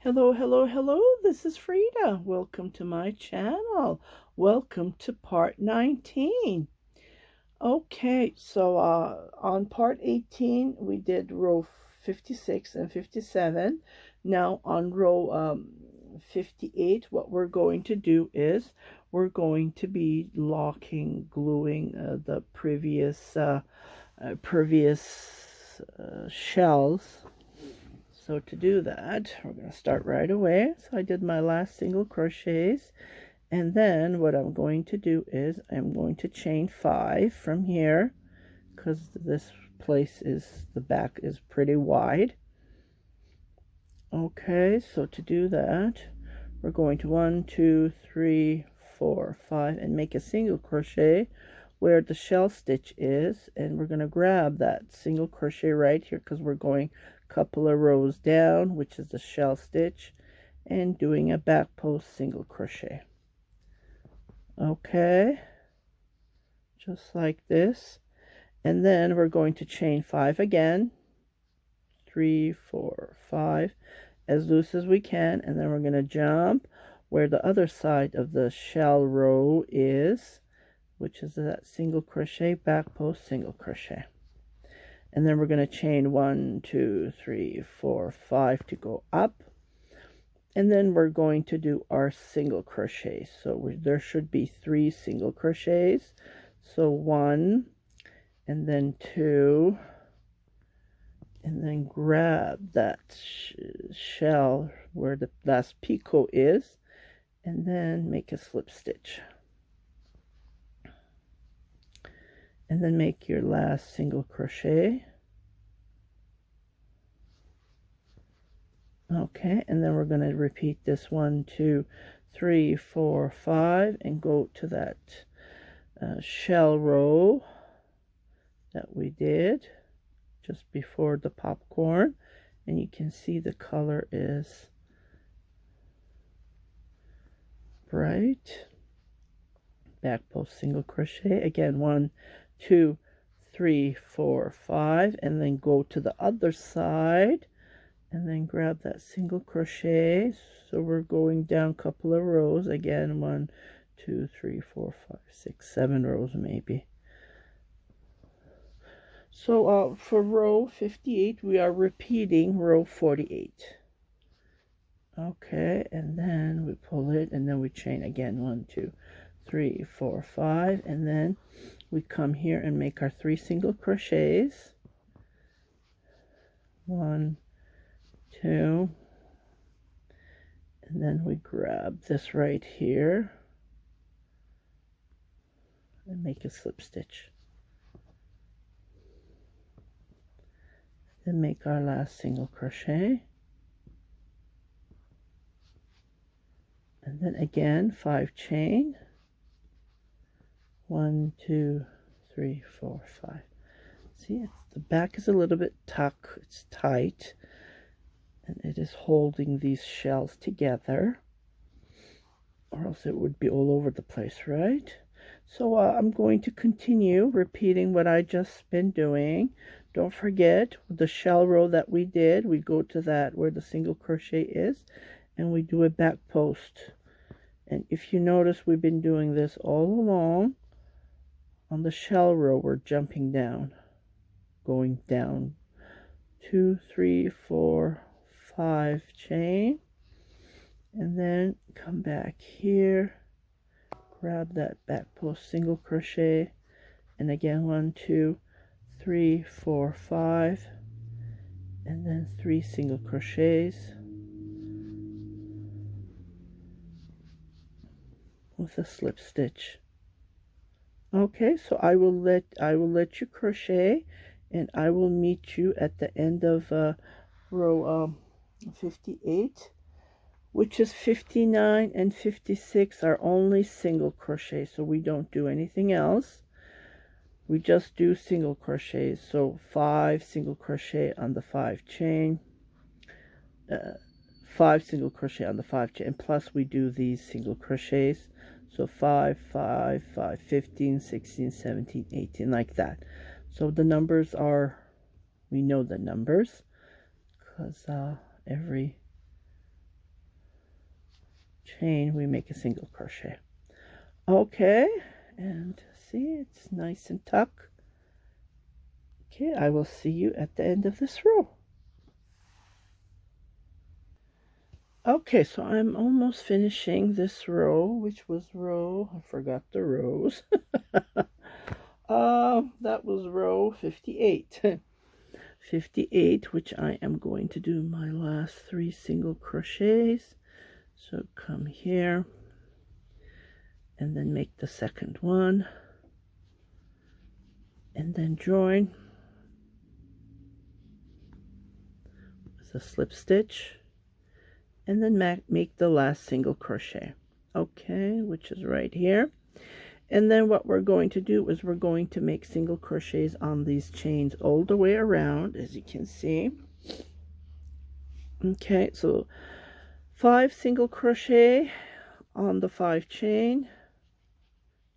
Hello, hello, hello. This is Frida. Welcome to my channel. Welcome to part 19. Okay, so on part 18, we did row 56 and 57. Now on row 58, what we're going to do is we're going to be locking, gluing the previous shells. So to do that, we're going to start right away. So I did my last single crochets, and then what I'm going to do is I'm going to chain 5 from here, because this place is, the back is pretty wide. Okay, so to do that, we're going to 1, 2, 3, 4, 5, and make a single crochet where the shell stitch is, and we're going to grab that single crochet right here, because we're going couple of rows down, which is the shell stitch, and doing a back post single crochet. Okay, just like this, and then we're going to chain 5 again, 3, 4, 5, as loose as we can, and then we're going to jump where the other side of the shell row is, which is that single crochet, back post single crochet. And then we're going to chain 1, 2, 3, 4, 5 to go up, and then we're going to do our single crochet. So there should be 3 single crochets. So 1, and then 2, and then grab that shell where the last picot is, and then make a slip stitch, and then make your last single crochet. Okay, and then we're going to repeat this 1, 2, 3, 4, 5, and go to that shell row that we did just before the popcorn, and you can see the color is bright. Back post single crochet again, 1, 2, 3, 4, 5, and then go to the other side and then grab that single crochet. So we're going down a couple of rows again, 1, 2, 3, 4, 5, 6, 7 rows maybe. So for row 58 we are repeating row 48. Okay, and then we pull it, and then we chain again, 1, 2, 3, 4, 5, and then we come here and make our 3 single crochets, 1, 2, and then we grab this right here and make a slip stitch, then make our last single crochet, and then again 5 chain, 1, 2, 3, 4, 5. See, the back is a little bit tucked, it's tight, and it is holding these shells together, or else it would be all over the place, right? So I'm going to continue repeating what I just been doing. Don't forget the shell row that we did, we go to that where the single crochet is, and we do a back post. And if you notice, we've been doing this all along. On the shell row, we're jumping down, going down, 2, 3, 4, 5 chain, and then come back here, grab that back post single crochet, and again 1, 2, 3, 4, 5, and then 3 single crochets with a slip stitch. Okay, so I will let you crochet, and I will meet you at the end of row 58, which is 59 and 56 are only single crochet, so we don't do anything else. We just do single crochets. So 5 single crochet on the 5 chain, 5 single crochet on the 5 chain, and plus we do these single crochets. So 5, 5, 5, 15, 16, 17, 18, like that. So the numbers are, we know the numbers, because every chain, we make a single crochet. Okay, and see, it's nice and tucked. Okay, I will see you at the end of this row. Okay, so I'm almost finishing this row, which was row, I forgot the rows. That was row 58. 58, which I am going to do my last 3 single crochets. So come here and then make the second one and then join with a slip stitch and then make the last single crochet. Okay, which is right here. And then what we're going to do is we're going to make single crochets on these chains all the way around, as you can see. Okay, so 5 single crochet on the 5 chain,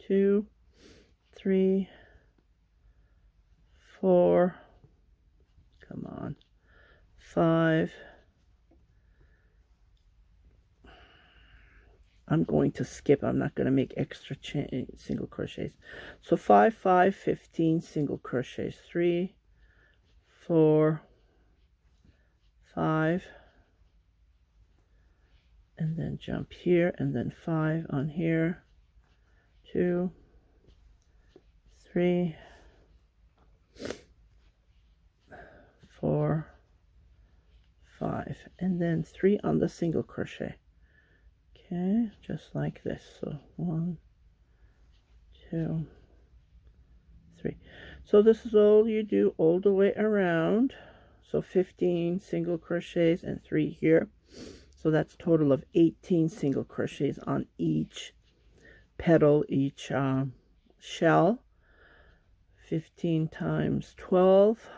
2, 3, 4, come on, 5. I'm going to skip. I'm not going to make extra single crochets. So 5, 5, 15 single crochets. 3, 4, 5, and then jump here, and then 5 on here. 2, 3, 4, 5, and then 3 on the single crochet. Okay, just like this. So 1, 2, 3. So this is all you do all the way around. So 15 single crochets and 3 here. So that's a total of 18 single crochets on each petal, each shell. 15 times 12.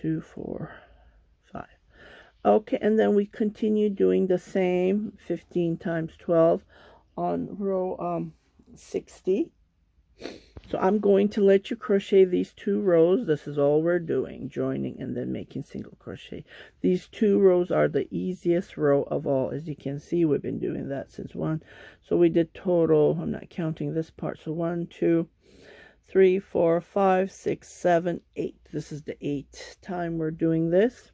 2, 4, 5. Okay, and then we continue doing the same 15 times 12 on row 60. So I'm going to let you crochet these 2 rows. This is all we're doing, joining and then making single crochet. These 2 rows are the easiest row of all. As you can see, we've been doing that since 1. So we did total, I'm not counting this part, so 1, 2, 3, 4, 5, 6, 7, 8. This is the 8th time we're doing this.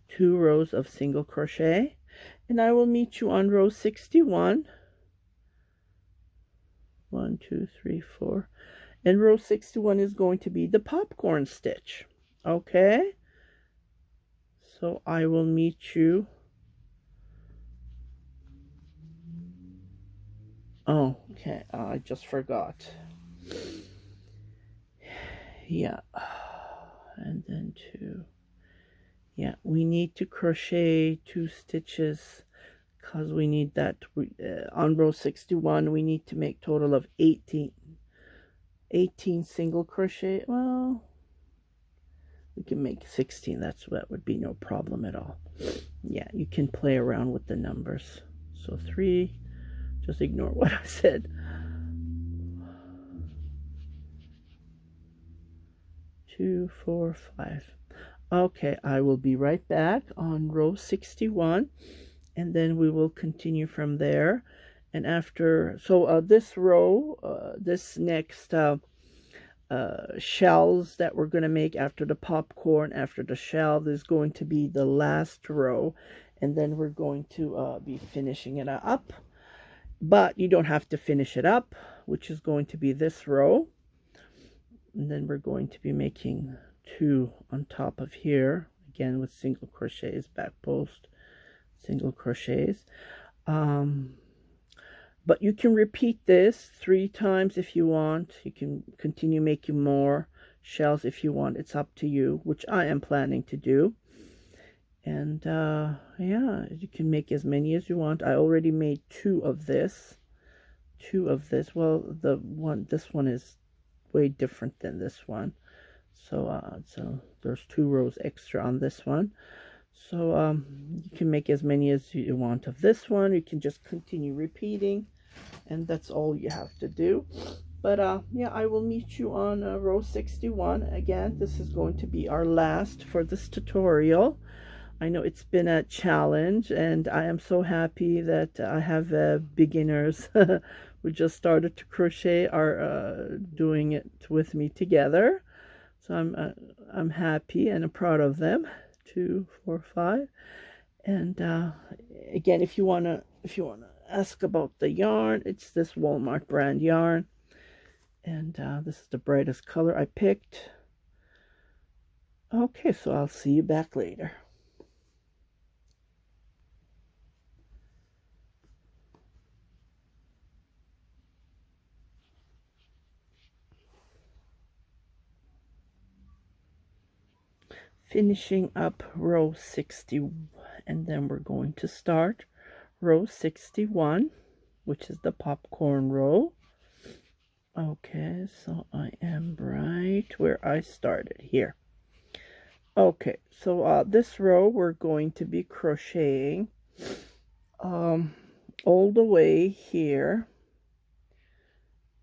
2 rows of single crochet, and I will meet you on row 61. 1, 2, 3, 4, and row 61 is going to be the popcorn stitch. Okay, so I will meet you. Oh, okay, I just forgot. Yeah, and then 2. Yeah, we need to crochet 2 stitches because we need that. On row 61, we need to make total of 18 single crochet. Well, we can make 16. That would be no problem at all. Yeah, you can play around with the numbers. So 3, just ignore what I said. 2, 4, 5. Okay, I will be right back on row 61, and then we will continue from there. And after, so this row, this next shells that we're going to make after the popcorn, after the shell, is going to be the last row, and then we're going to be finishing it up. But you don't have to finish it up, which is going to be this row. And then we're going to be making 2 on top of here, again with single crochets, back post, single crochets. But you can repeat this 3 times if you want. You can continue making more shells if you want. It's up to you, which I am planning to do. And yeah, you can make as many as you want. I already made 2 of this. Well, this one is way different than this one. So so there's 2 rows extra on this one. So you can make as many as you want of this one. You can just continue repeating, and that's all you have to do. But yeah, I will meet you on row 61. Again, this is going to be our last for this tutorial. I know it's been a challenge, and I am so happy that I have beginners who just started to crochet are doing it with me together. So I'm happy and I'm proud of them. 2, 4, 5. And again, if you wanna ask about the yarn, it's this Walmart brand yarn, and this is the brightest color I picked. Okay, so I'll see you back later. Finishing up row 60, and then we're going to start row 61, which is the popcorn row. Okay, so I am right where I started here. Okay, so this row we're going to be crocheting all the way here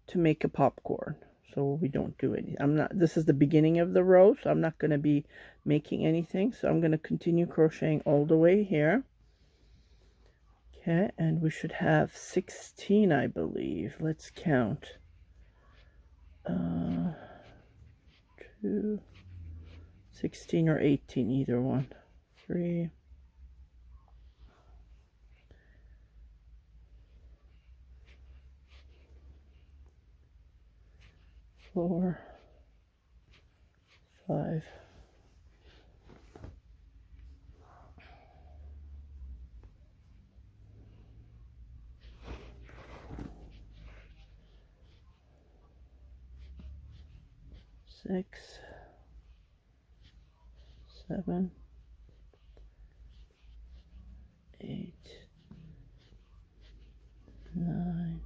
to make a popcorn. So we don't do any, this is the beginning of the row, so I'm not going to be making anything. So I'm going to continue crocheting all the way here. Okay, and we should have 16, I believe. Let's count. 2, 16 or 18, either one. 3, 4, 5, 6, 7, 8, 9,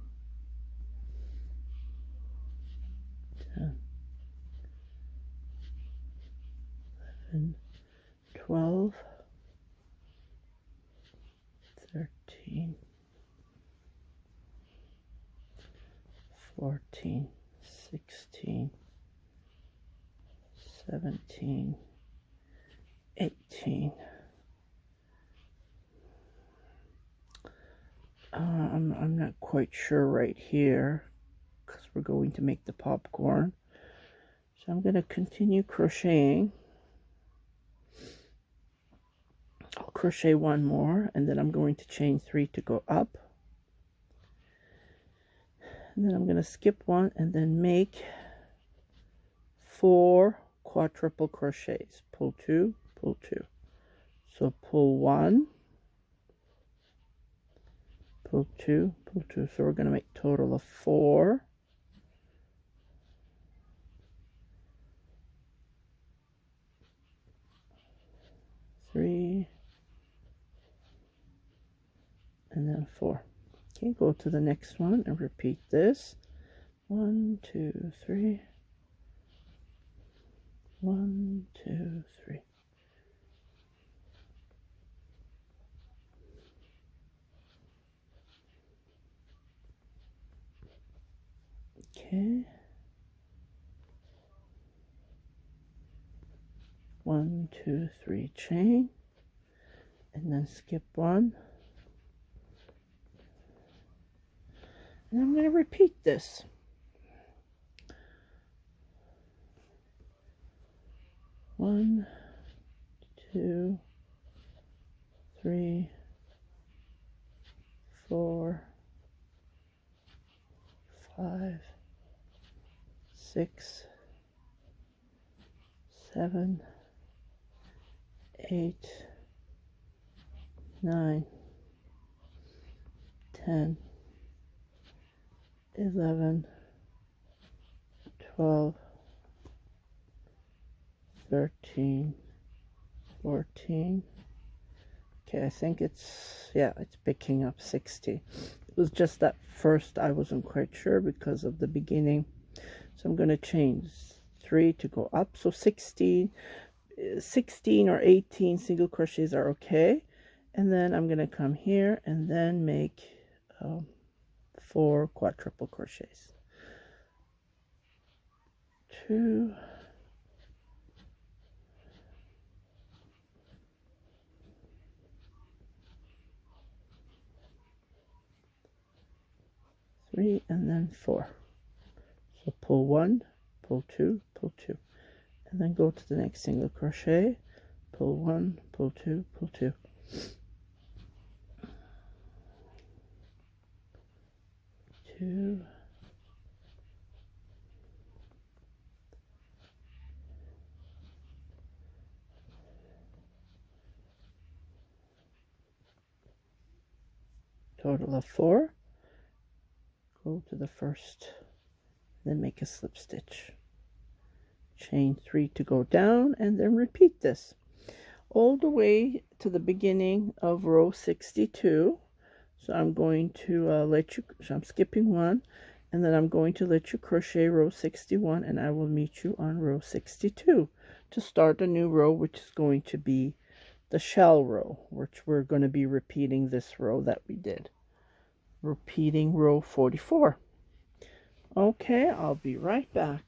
10, 11, 12, 13, 14, 16, 17, 18. I'm not quite sure right here because we're going to make the popcorn. So I'm going to continue crocheting. I'll crochet one more, and then I'm going to chain 3 to go up. And then I'm going to skip one and then make 4 quadruple crochets. Pull 2, pull 2. So pull 1, pull 2, pull 2. So we're going to make a total of 4. Three, and then 4. Okay, go to the next one and repeat this. 1, 2, 3. 1, 2, 3. Okay. 1, 2, 3, chain, and then skip 1. And I'm going to repeat this. 1, 2, 3, 4, 5, 6, 7, 8, 9, 10, 11, 12, 13, 14. Okay, I think it's picking up 60. It was just that first I wasn't quite sure because of the beginning. So I'm going to change 3 to go up. So 16 or 18 single crochets are okay. And then I'm going to come here and then make 4 quadruple crochets. 2, 3, and then 4. So pull 1, pull 2, pull 2, and then go to the next single crochet, pull 1, pull 2, pull 2. Two, total of 4. Go to the first, then make a slip stitch, chain 3 to go down, and then repeat this all the way to the beginning of row 62. So I'm going to I'm skipping 1, and then I'm going to let you crochet row 61, and I will meet you on row 62 to start a new row, which is going to be the shell row, which we're going to be repeating this row that we did. Repeating row 44. Okay, I'll be right back.